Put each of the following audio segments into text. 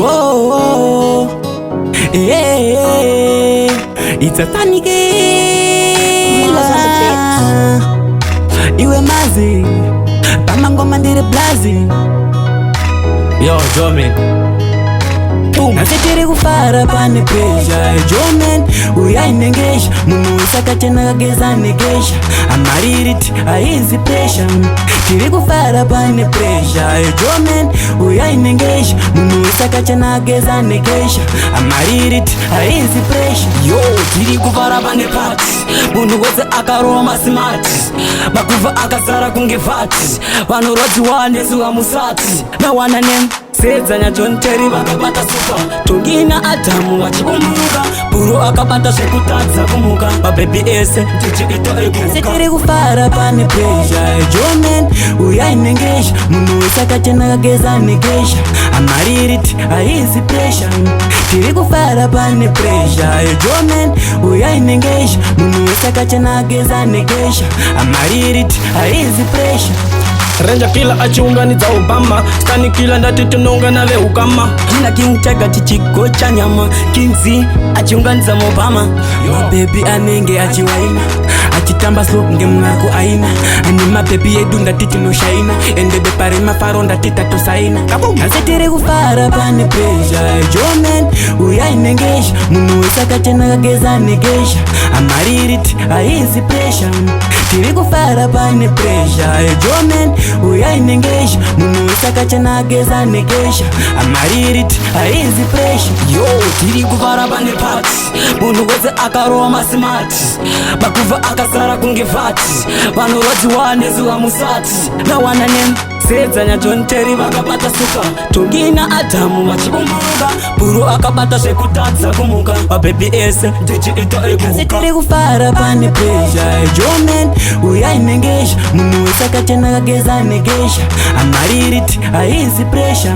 oh, yeah, it's a tanigela. Iwe mazi kama ngoma ndire blazi. Yo Jomen nasetiri kufara pane pressure. Jomen uyainengesha munhu usakachena kageza nekesha. Amaririti aizi pressure. Tiri kufara pane pressure. Jomen uyainengesha munhu usakachena kageza nekesha. Amaririti aizi pressure. Yo tiri kufara pane party. Munhu wese akaroma smart. Makuva akazara kunge vati. Vanhu rodziwa nezuva musati. Nawana name sedzanya John Terry vakabata supa. Tongina Adamu vachikumuka. Buru akabata zvekutadza kumuka. Mababy ese tichiita ekuka. Setiri kufara pane pressure. Jomen uyainengesha munhu usakachena kageza nekesha. Amaririti aizi pressure. Tiri kufara pane pressure. Jomen uyainengesha munhu usakachena kageza nekesha. Amaririti aizi pressure. Ranger killer achiunganidza Obama. Stani killer ndati tinoungana veukama. Tina King Tiger chichigo cha nyama. King Z achiunganidza Obama. Mababy anenge achiwaina achitamba slow ngemwako aina. Ani mababy edu ndati tinoshaina. Endebe pare mafaro ndati tatosaina. Nasetiri kufara pane pressure. Jomen uyainengesha munhu usakachena kageza nekesha. Amaririti aizi pressure. Tiri kufara pane pressure. Jomen uyainengesha munhu usakachena kageza nekesha. Amaririti aizi pressure. Yo tiri kufara pane party. Munhu wese akaroma smart. Makuva akazara kunge vati. Vanhu rodziwa nezuva musati. Nawana name sedzanya John Terry vakabata suka. Tongina Adamu vachikumuka. Buru akabata zvekutadza kumuka. Mababy ese tichiita ekuka. Setiri kufara pane pressure. Jomen uyainengesha munhu usakachena kageza nekesha. Amaririti aizi pressure.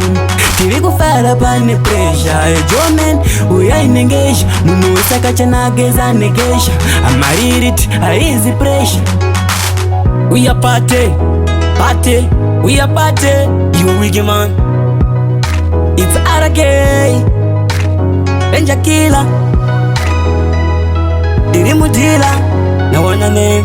Tiri kufara pane pressure. Jomen uyainengesha munhu usakachena kageza nekesha. Amaririti aizi pressure. We are party, party, we are party. You wiggy man. It's RK Ranger killer. Diri mudila. Nawana name